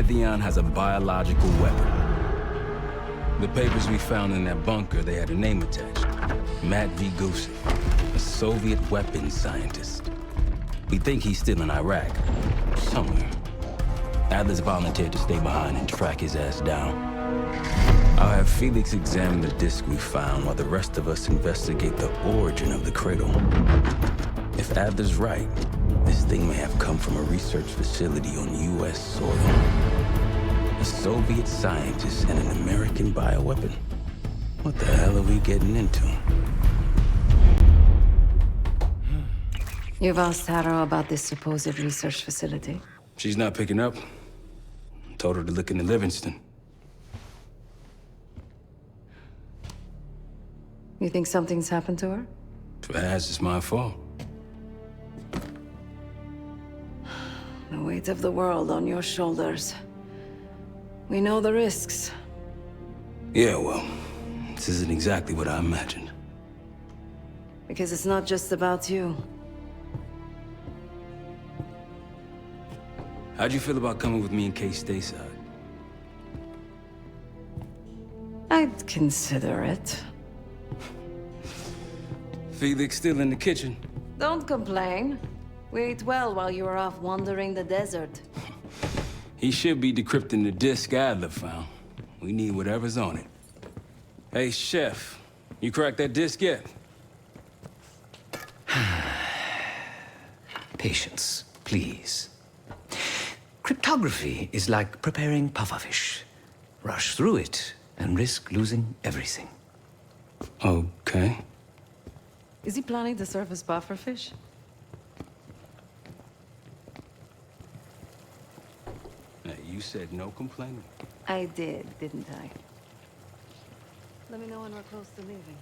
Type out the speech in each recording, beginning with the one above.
Pantheon has a biological weapon. The papers we found in that bunker, they had a name attached. Matt V. Gusev, a Soviet weapons scientist. We think he's still in Iraq, somewhere. Adler's volunteered to stay behind and track his ass down. I'll have Felix examine the disk we found while the rest of us investigate the origin of the cradle. If Adler's right, this thing may have come from a research facility on U.S. soil. A Soviet scientist and an American bioweapon. What the hell are we getting into? You've asked Harrow about this supposed research facility? She's not picking up. Told her to look into Livingston. You think something's happened to her? If it has, it's my fault. The weight of the world on your shoulders. We know the risks. Yeah, well, this isn't exactly what I imagined. Because it's not just about you. How'd you feel about coming with me in case stateside? I'd consider it. Felix still in the kitchen? Don't complain. We ate well while you were off wandering the desert. He should be decrypting the disk Adler found. We need whatever's on it. Hey, Chef, you cracked that disk yet? Patience, please. Cryptography is like preparing pufferfish. Rush through it and risk losing everything. Okay. Is he planning to serve us pufferfish? Now, you said no complaining. I did, didn't I? Let me know when we're close to leaving.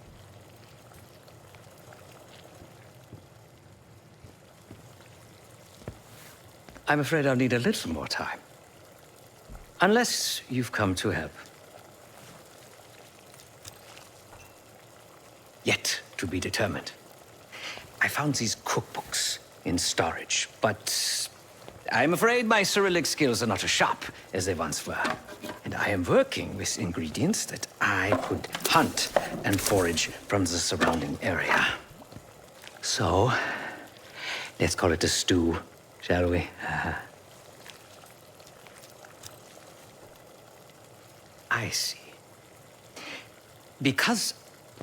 I'm afraid I'll need a little more time. Unless you've come to help. Yet to be determined. I found these cookbooks in storage, but I'm afraid my Cyrillic skills are not as sharp as they once were. And I am working with ingredients that I could hunt and forage from the surrounding area. So, let's call it a stew, shall we? I see. Because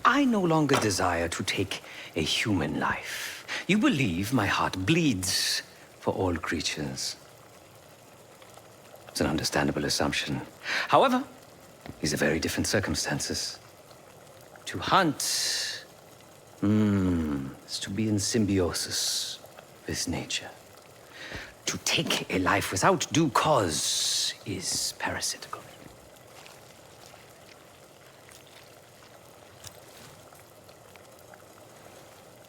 I no longer desire to take a human life. You believe my heart bleeds for all creatures. It's an understandable assumption. However, these are very different circumstances. To hunt, is to be in symbiosis with nature. To take a life without due cause is parasitical.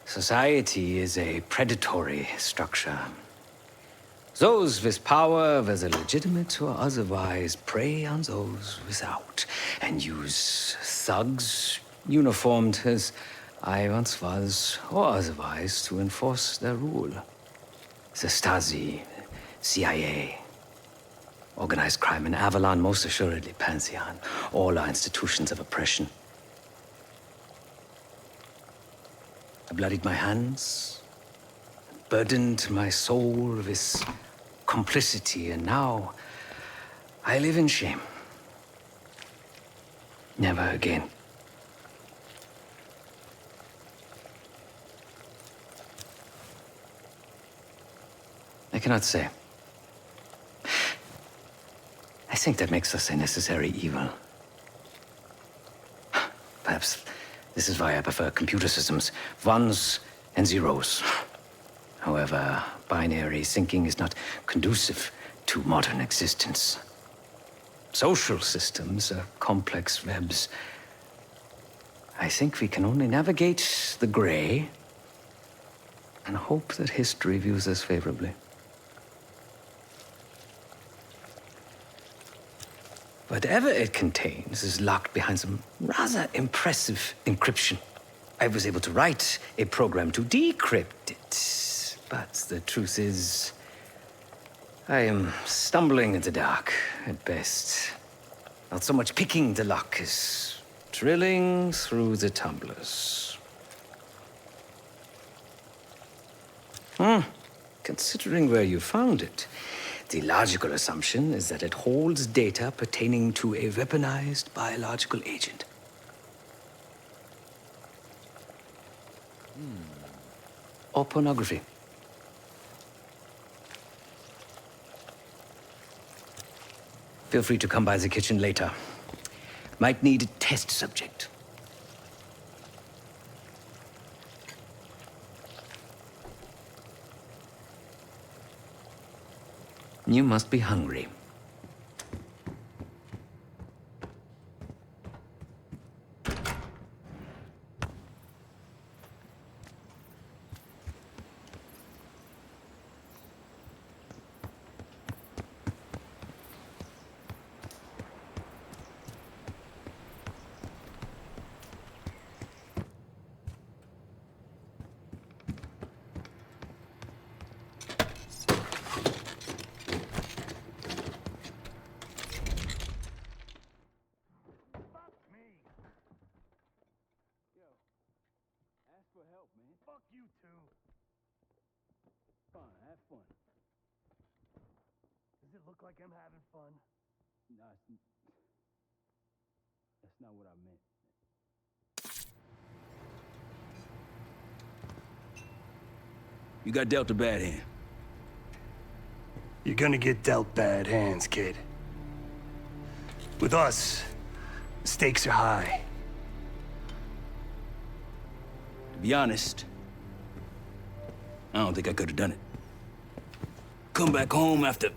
Society is a predatory structure. Those with power, whether legitimate or otherwise, prey on those without, and use thugs, uniformed as I once was, or otherwise, to enforce their rule. The Stasi, CIA, organized crime in Avalon, most assuredly Pantheon, all are institutions of oppression. I bloodied my hands, burdened my soul with complicity, and now I live in shame. Never again. I cannot say. I think that makes us a necessary evil. Perhaps this is why I prefer computer systems, ones and zeros. However, binary thinking is not conducive to modern existence. Social systems are complex webs. I think we can only navigate the gray and hope that history views us favorably. Whatever it contains is locked behind some rather impressive encryption. I was able to write a program to decrypt it, but the truth is, I am stumbling in the dark, at best. Not so much picking the lock as drilling through the tumblers. Considering where you found it, the logical assumption is that it holds data pertaining to a weaponized biological agent. Or pornography. Feel free to come by the kitchen later. Might need a test subject. You must be hungry. Fuck you too. Fine, have fun. Does it look like I'm having fun? Nah, that's not what I meant. You got dealt a bad hand. You're gonna get dealt bad hands, kid. With us, the stakes are high. To be honest, I don't think I could have done it. Come back home after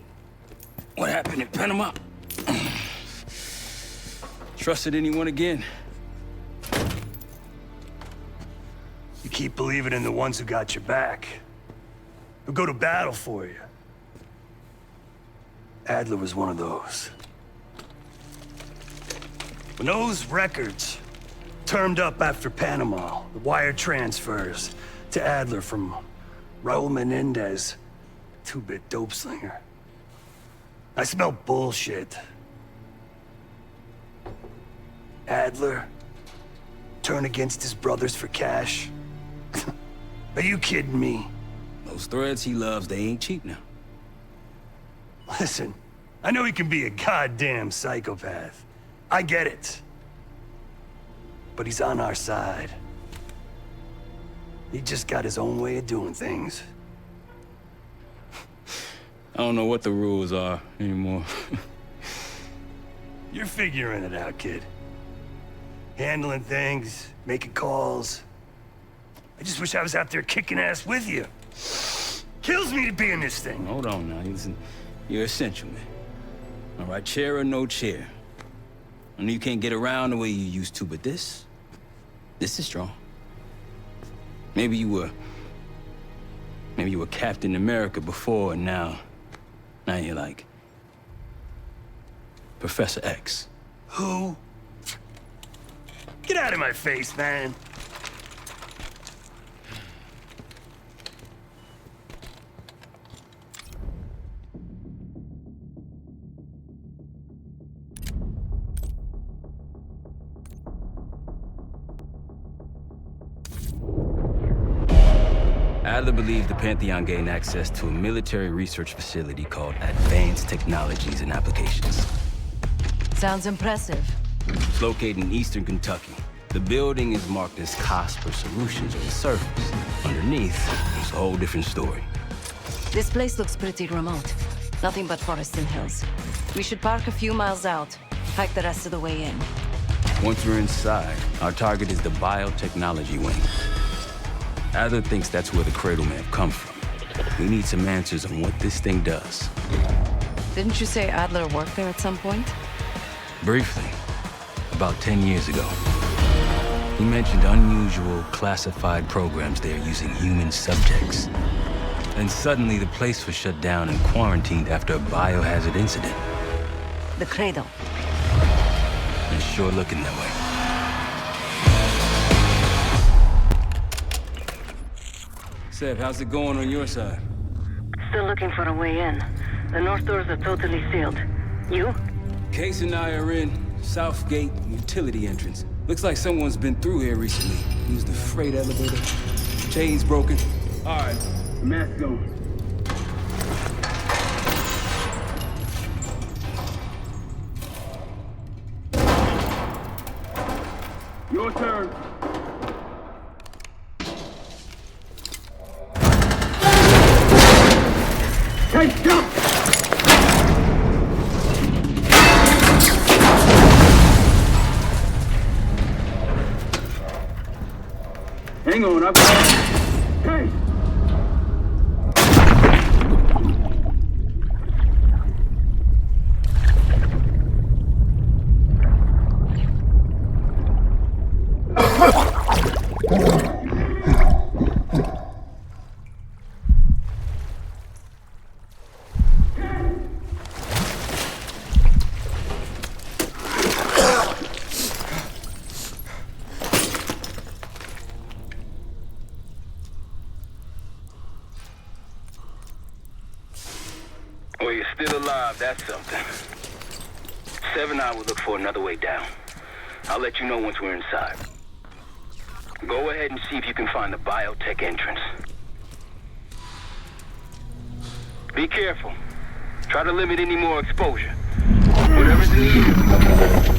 what happened in Panama. Trusted anyone again? You keep believing in the ones who got your back, who go to battle for you. Adler was one of those. When those records turned up after Panama, the wire transfers to Adler from Raul Menendez, two-bit dope slinger, I smelled bullshit. Adler turn against his brothers for cash? Are you kidding me? Those threads he loves, they ain't cheap now. Listen, I know he can be a goddamn psychopath. I get it. But he's on our side. He just got his own way of doing things. I don't know what the rules are anymore. You're figuring it out, kid. Handling things, making calls. I just wish I was out there kicking ass with you. Kills me to be in this thing. Hold on now, listen. You're essential, man. All right, chair or no chair. I know you can't get around the way you used to, but this is strong. Maybe you were Captain America before, and now you're like Professor X. Who? Get out of my face, man. Adler believed the Pantheon gained access to a military research facility called Advanced Technologies and Applications. Sounds impressive. It's located in eastern Kentucky. The building is marked as Cosper Solutions on the surface. Underneath, it's a whole different story. This place looks pretty remote. Nothing but forests and hills. We should park a few miles out, hike the rest of the way in. Once we're inside, our target is the biotechnology wing. Adler thinks that's where the Cradle may have come from. We need some answers on what this thing does. Didn't you say Adler worked there at some point? Briefly, about 10 years ago. He mentioned unusual, classified programs there using human subjects. Then suddenly the place was shut down and quarantined after a biohazard incident. The Cradle. It's sure looking that way. Seb, how's it going on your side? Still looking for a way in. The north doors are totally sealed. You? Case and I are in Southgate utility entrance. Looks like someone's been through here recently. Used the freight elevator. Chains broken. All right, mask going. Your turn. Hey, jump! Hang on, I've got... Hey! Well, you're still alive, that's something. 7 I will look for another way down. I'll let you know once we're inside. Go ahead and see if you can find the biotech entrance. Be careful. Try to limit any more exposure. Whatever's in the air.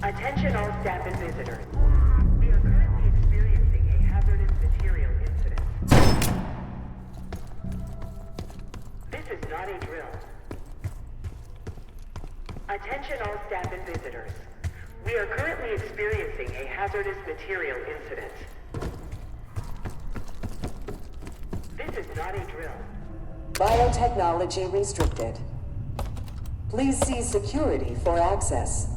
Attention all staff and visitors. We are currently experiencing a hazardous material incident. This is not a drill. Attention all staff and visitors. We are currently experiencing a hazardous material incident. This is not a drill. Biotechnology restricted. Please see security for access.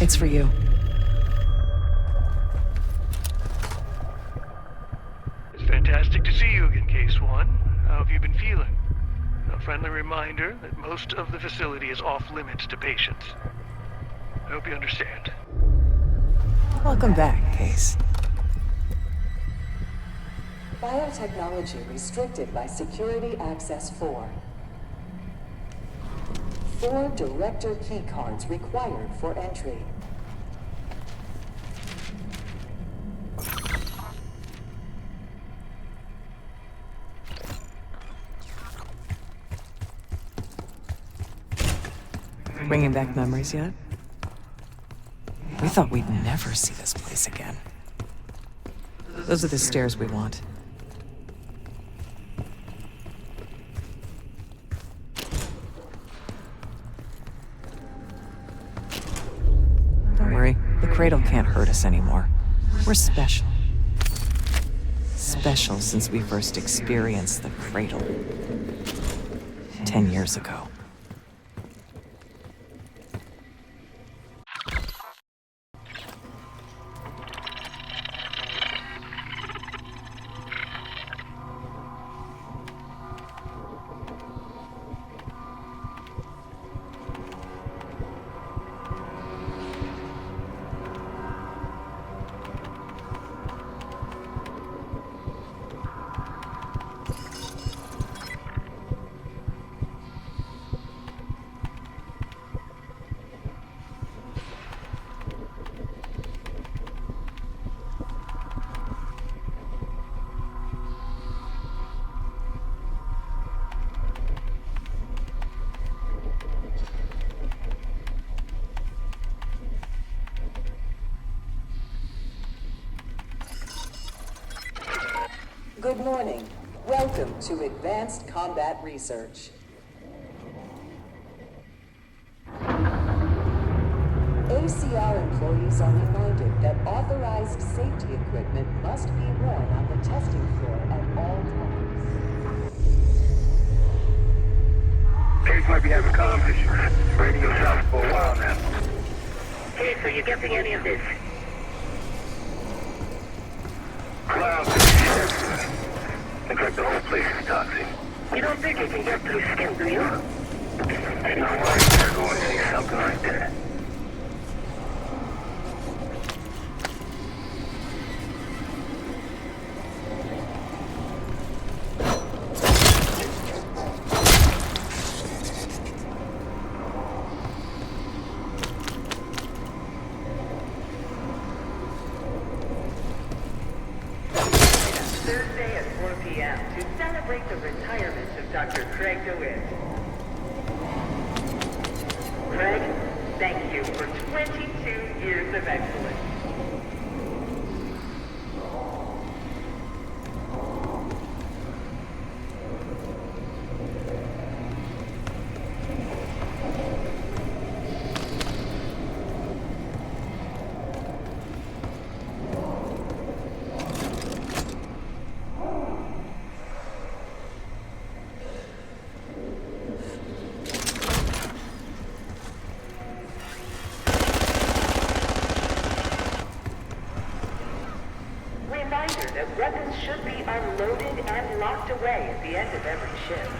It's for you. It's fantastic to see you again, Case One. How have you been feeling? A friendly reminder that most of the facility is off-limits to patients. I hope you understand. Welcome back, Case. Biotechnology restricted by Security Access 4. 4 director key cards required for entry. Bringing back memories yet? We thought we'd never see this place again. Those are the stairs we want. Don't worry, the cradle can't hurt us anymore. We're special. Special since we first experienced the cradle 10 years ago. Good morning. Welcome to Advanced Combat Research. ACR employees are reminded that authorized safety equipment must be worn on the testing floor at all times. Case might be having comm issues. Radio south for a while now. Case, are you getting any of this? Clouds and shit. Looks like the whole place is toxic. You don't think it can get through skin, do you? Ain't no way they're going to see something like that. Thursday at 4 p.m. to celebrate the retirement of Dr. Craig DeWitt. Craig, thank you for 22 years of excellence. Reminder that weapons should be unloaded and locked away at the end of every shift.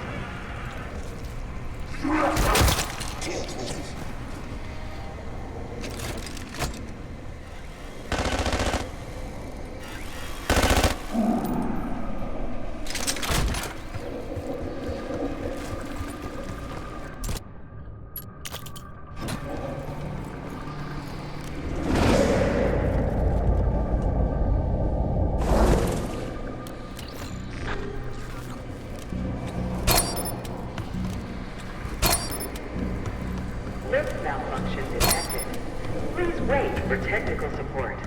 Lift malfunction detected. Please wait for technical support.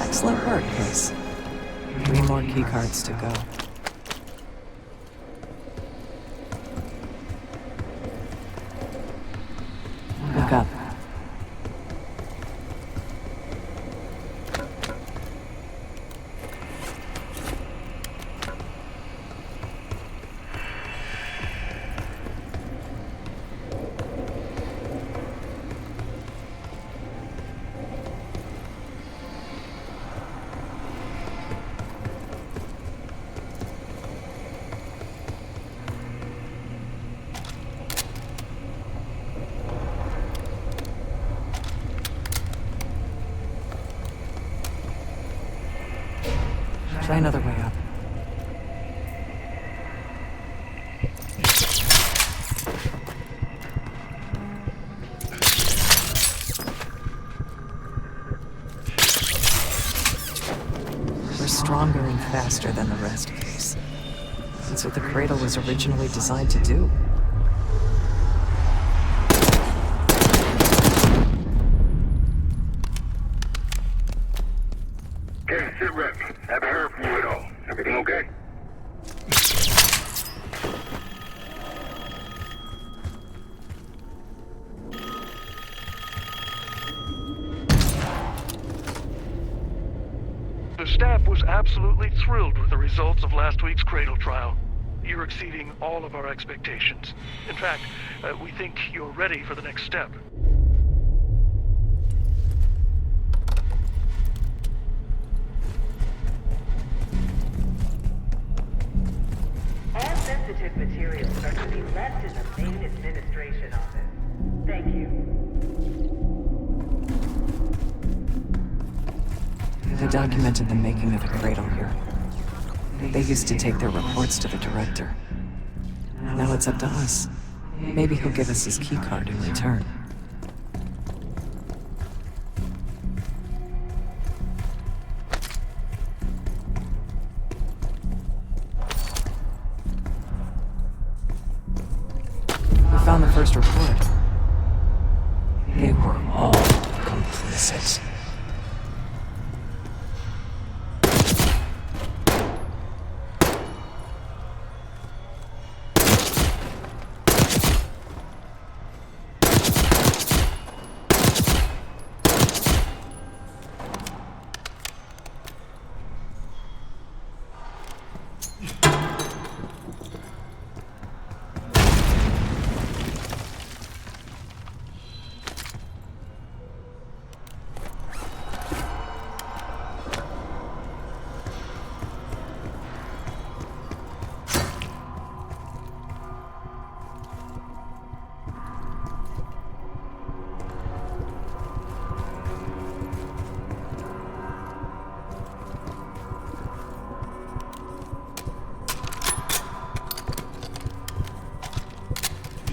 Excellent work, Case. 3 more keycards to go. Look up. Try another way up. We're stronger and faster than the rest, Case. That's what the cradle was originally designed to do. Okay, sit rep. Haven't heard from you at all. Everything okay? The staff was absolutely thrilled with the results of last week's Cradle trial. You're exceeding all of our expectations. In fact, we think you're ready for the next step. All sensitive materials are to be left in the main administration office. Thank you. They documented the making of the cradle here. They used to take their reports to the director. Now it's up to us. Maybe he'll give us his keycard in return. We found the first report. They were all complicit.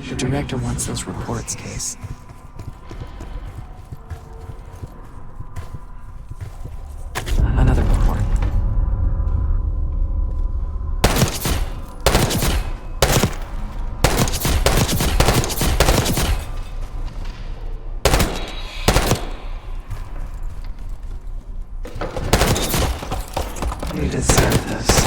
The director wants those reports, Case. Another report. You deserve this.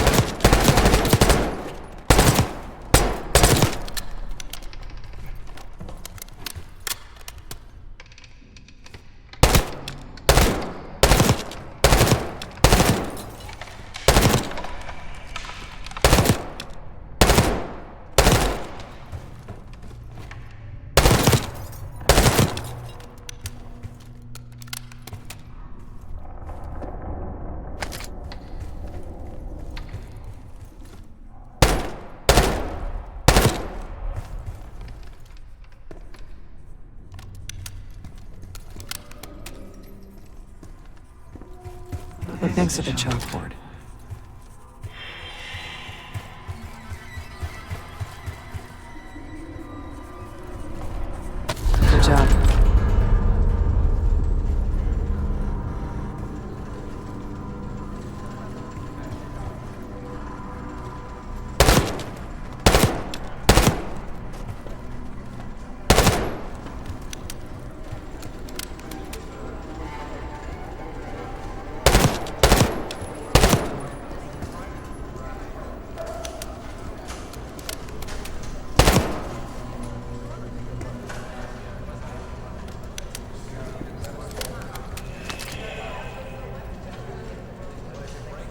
Look next to the chalkboard. Good job.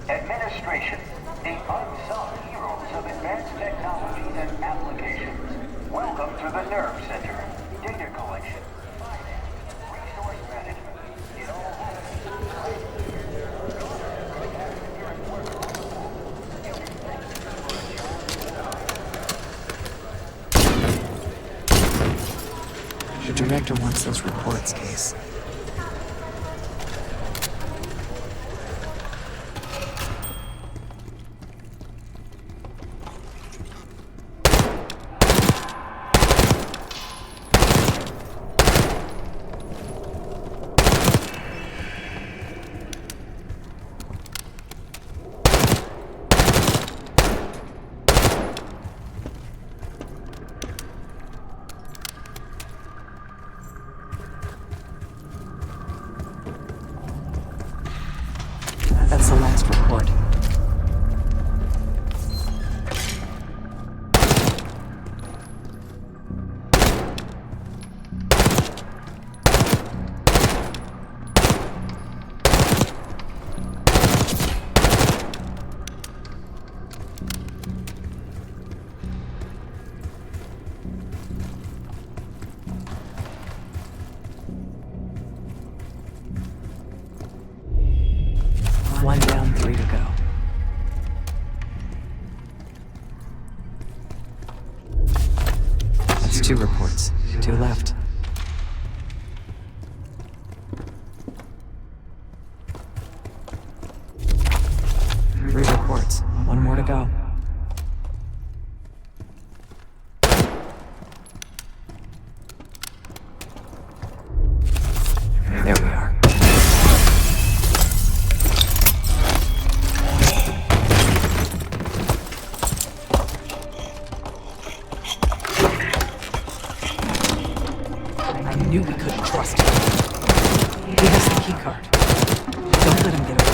Administration, the unsung heroes of advanced technologies and applications. Welcome to the Nerve Center. Data collection, finance, resource management. It all happens. The director wants those reports, Case. That's the last report. One down, 3 to go. That's 2 reports. 2 left. Three reports. 1 more to go. There we are. I knew we couldn't trust him. He has the keycard. Don't let him get away.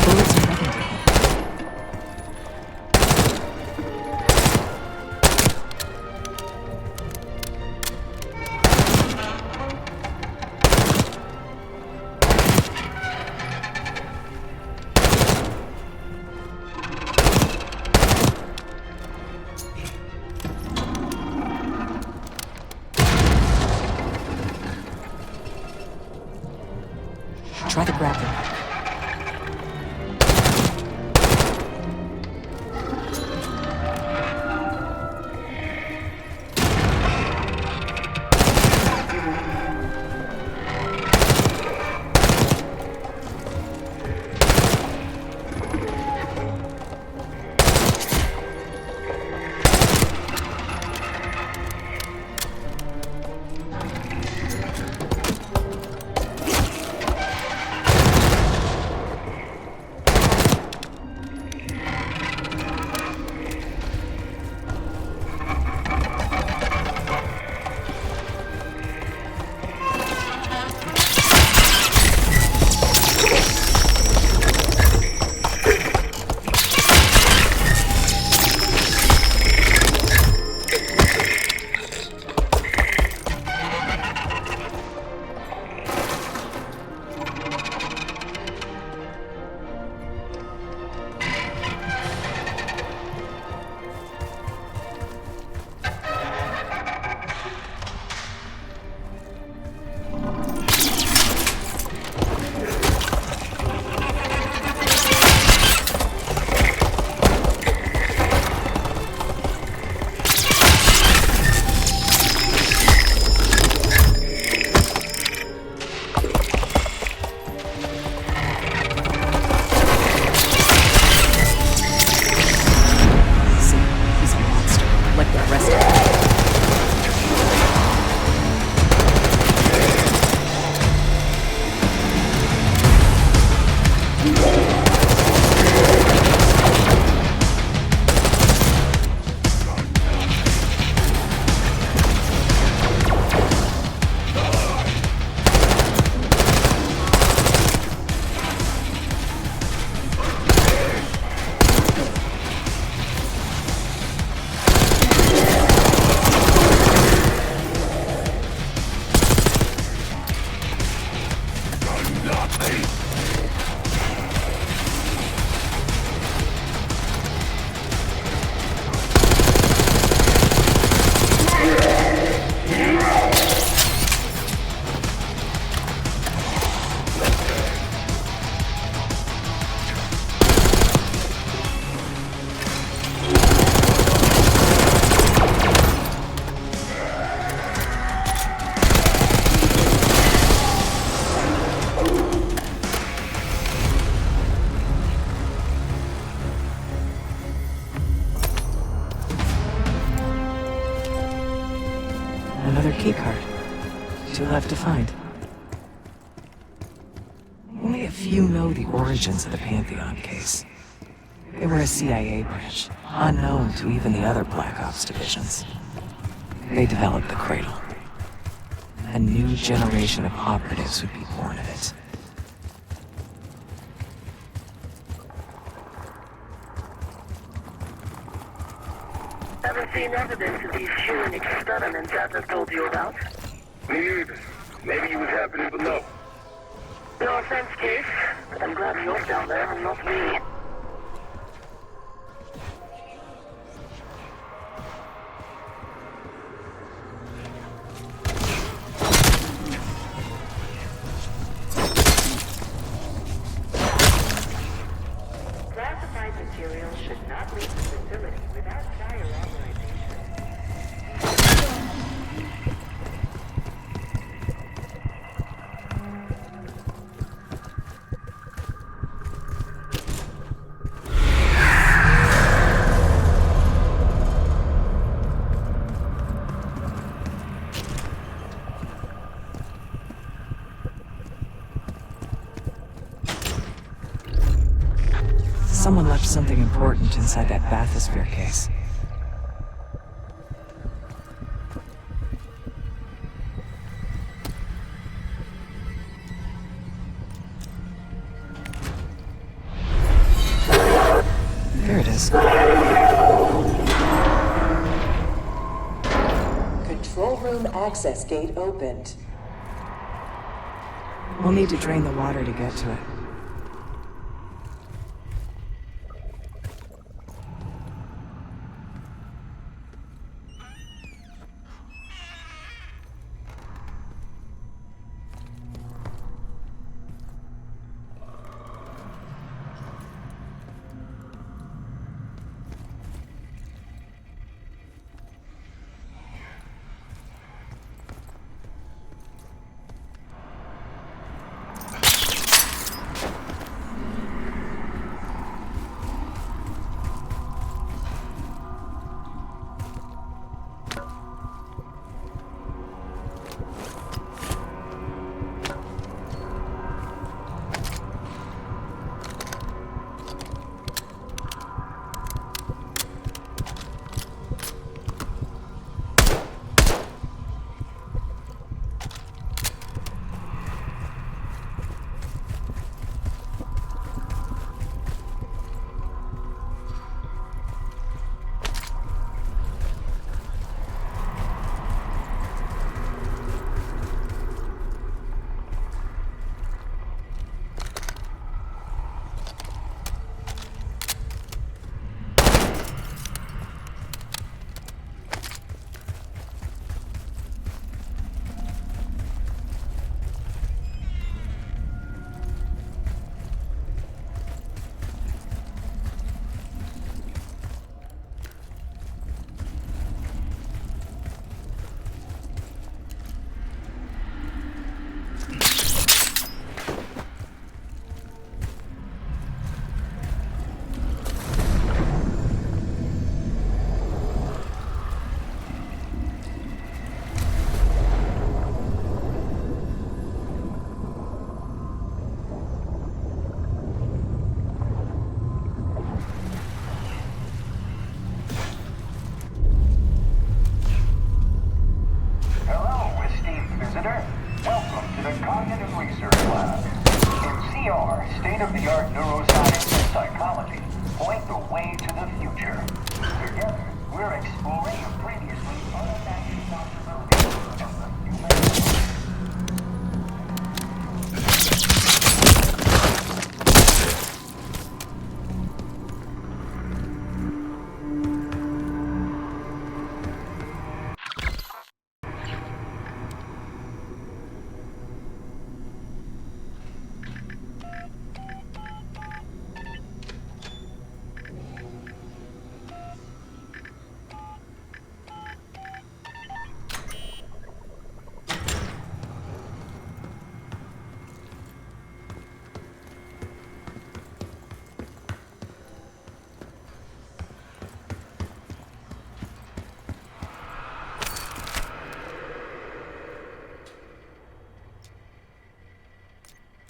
Bullets are nothing to him. Try the grappling hook. Another keycard. 2 left to find. Only a few know the origins of the Pantheon case. They were a CIA branch, unknown to even the other Black Ops divisions. They developed the Cradle. A new generation of operatives would be born of it. Ever seen evidence of these human experiments Atlas told you about? Me neither. Maybe he was happening below. No offense, Case, but I'm glad you're down there and not me. Classified material should not leave the facility without prior authorization. Someone left something important inside that bathysphere case. There it is. Control room access gate opened. We'll need to drain the water to get to it. state-of-the-art neuroscience and psychology point the way to the future. Together, we're exploring a previously unimagined possibility of the human race.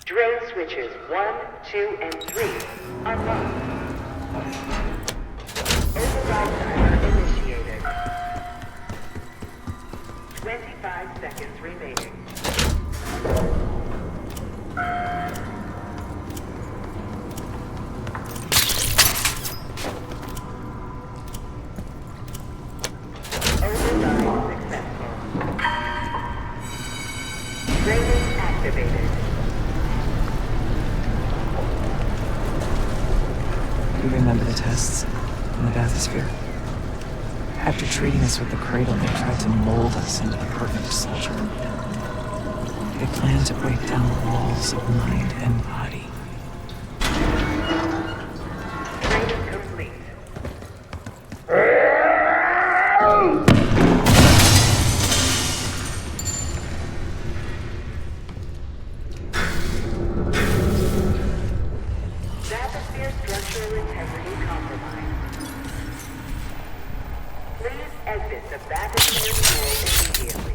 Drain switches 1, 2, and 3 unlocked. Override timer initiated. 25 seconds remaining. Override successful. Draining activated. You remember the tests in the bathysphere? After treating us with the cradle, they tried to mold us into the perfect soldier. They planned to break down the walls of mind and body. Training complete. Bathysphere structural integrity compromised. Please exit the bathysphere pool immediately.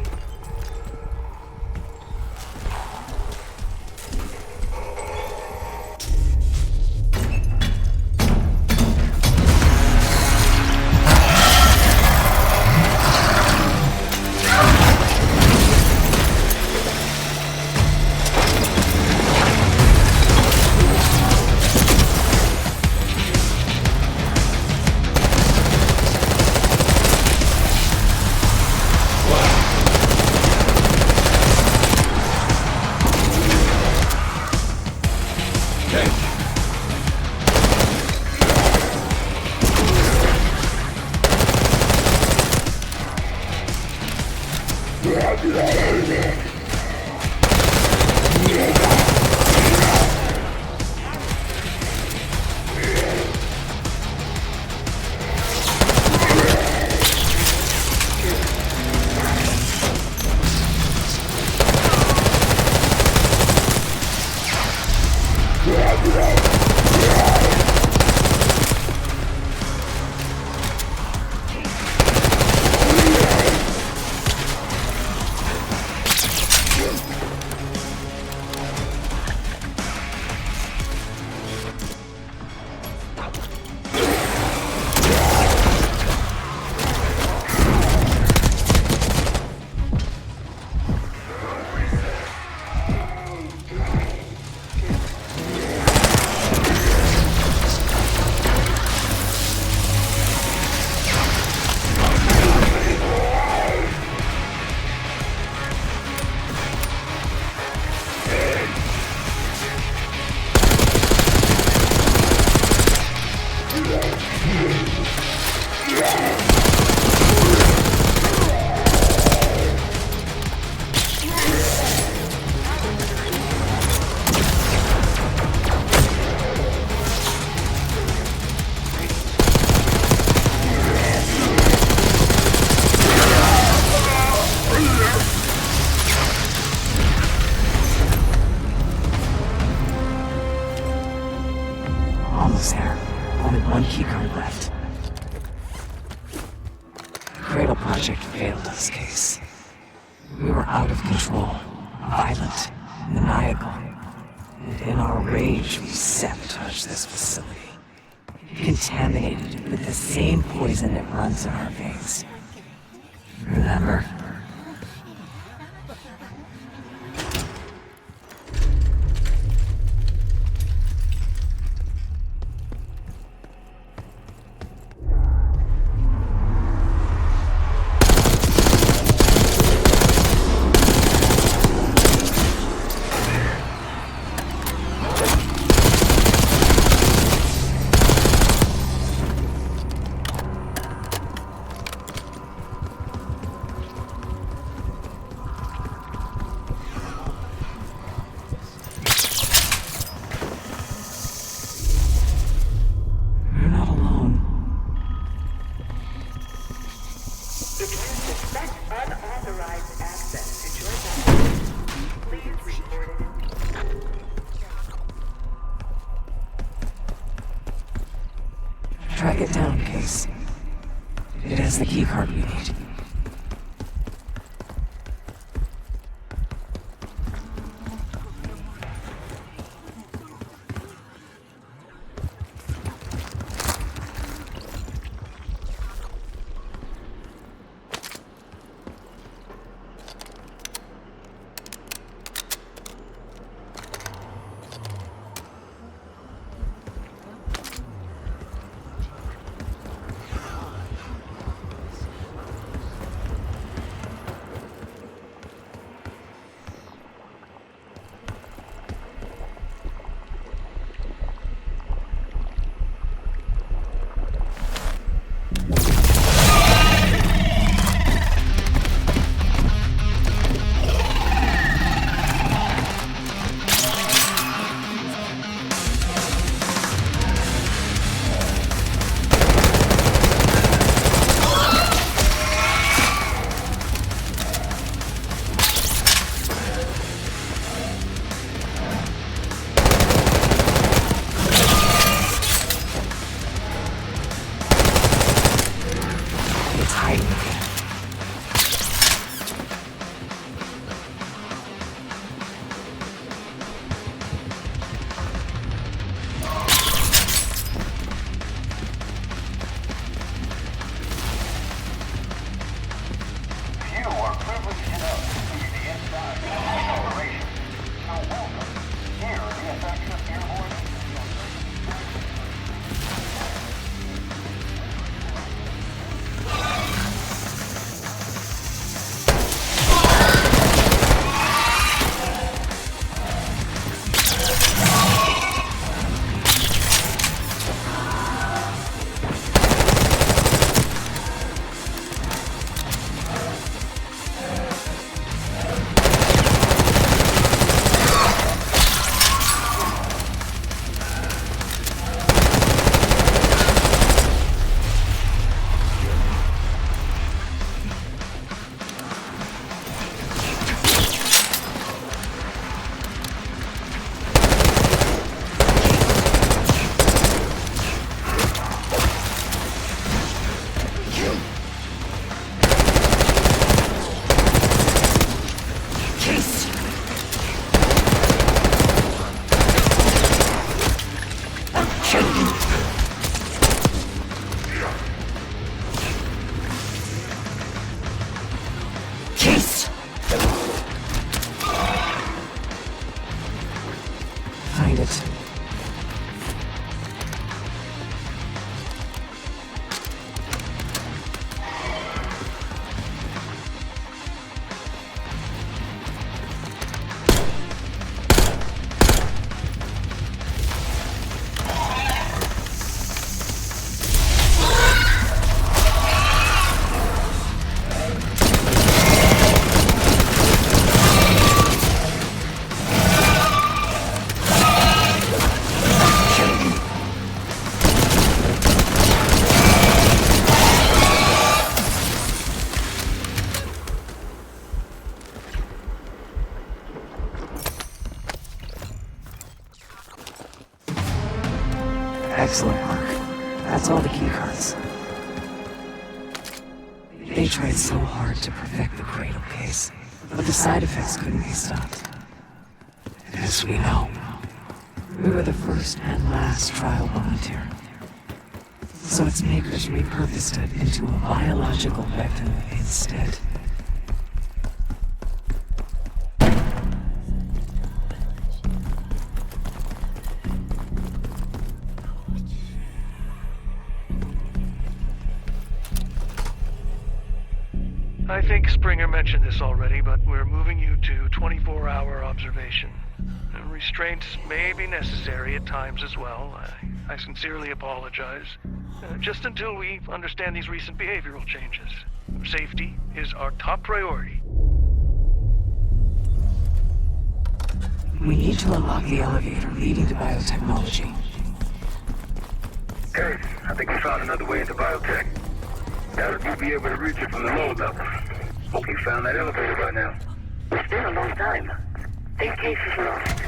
Almost there. Only one keycard left. The Cradle Project failed us, Case. We were out of control, violent, maniacal. And in our rage, we sabotaged this facility. Contaminated it with the same poison that runs in our veins. Remember? Track it down, Case. It has the keycard we need. needed to. Excellent work. That's all the keycards. They tried so hard to perfect the Cradle case, but the side effects couldn't be stopped. As we know, we were the first and last trial volunteer. So its makers repurposed it into a biological weapon instead. I think Springer mentioned this already, but we're moving you to 24-hour observation. Restraints may be necessary at times as well. I sincerely apologize. Just until we understand these recent behavioral changes. Safety is our top priority. We need to unlock the elevator leading to biotechnology. Hey, I think we found another way into biotech. Doubt you'll be able to reach it from the lower level. Hope you found that elevator by now. It's been a long time. This case is lost.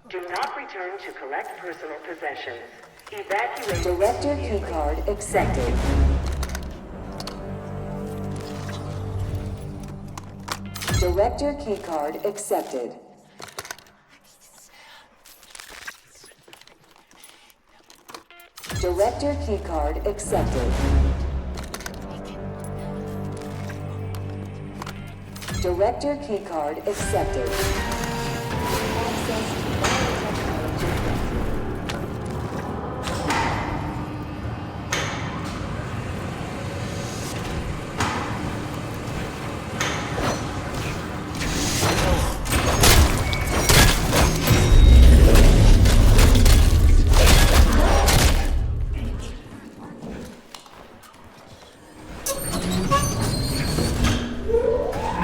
Do not return to collect personal possessions. Evacuate. Director keycard accepted. Director keycard accepted. Director keycard accepted. Director keycard accepted. Access to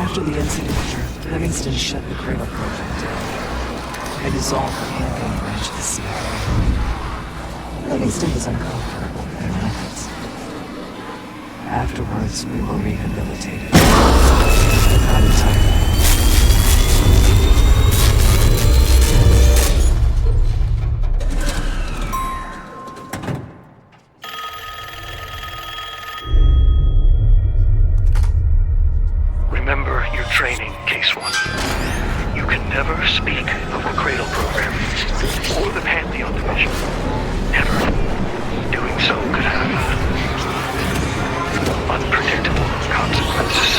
After the incident, Livingston shut the Cradle project down. I dissolved the Pantheon branch of the CIA. Livingston was uncomfortable with their methods. Afterwards, we were rehabilitated. Not entirely. Remember your training, Case 1. You can never speak of the Cradle program or the Pantheon division. Never. Doing so could have unpredictable consequences.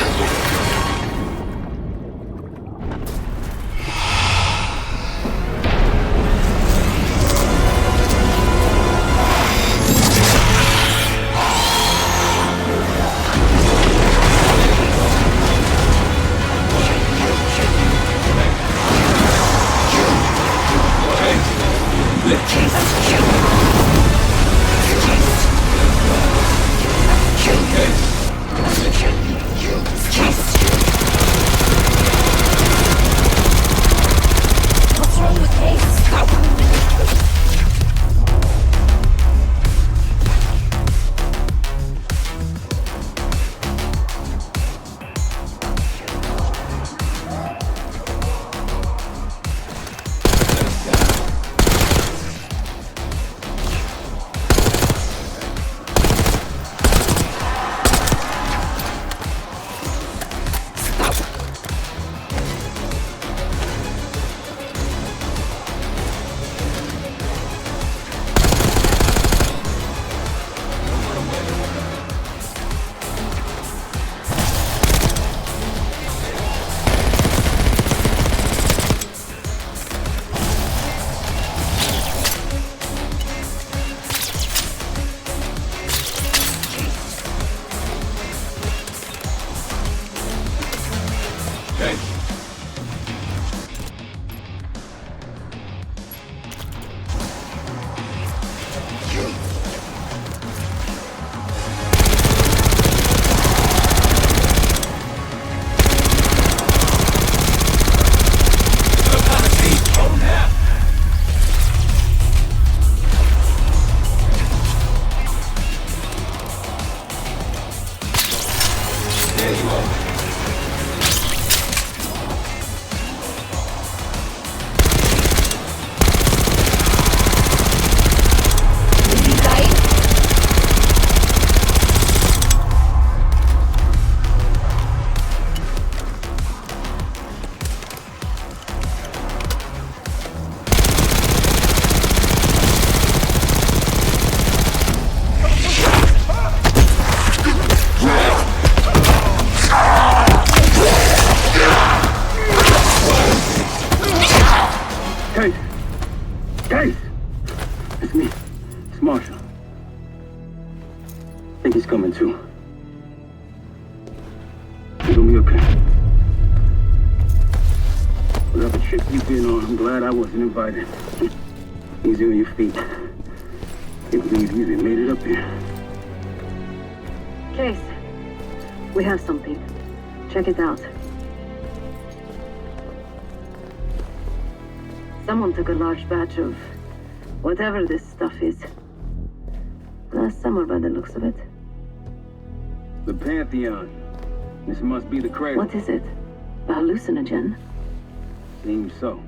Case! It's me. It's Marshall. I think he's coming too. You're gonna be okay. Whatever trip you've been on, I'm glad I wasn't invited. Easy on your feet. Can't believe you even made it up here. Case, we have something. Check it out. Someone took a large batch of whatever this stuff is. Last summer by the looks of it. The Pantheon. This must be the cradle. What is it? A hallucinogen? Seems so.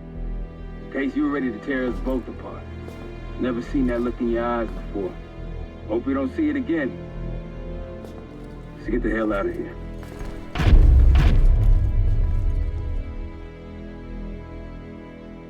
In case you were ready to tear us both apart. Never seen that look in your eyes before. Hope we don't see it again. Let's get the hell out of here.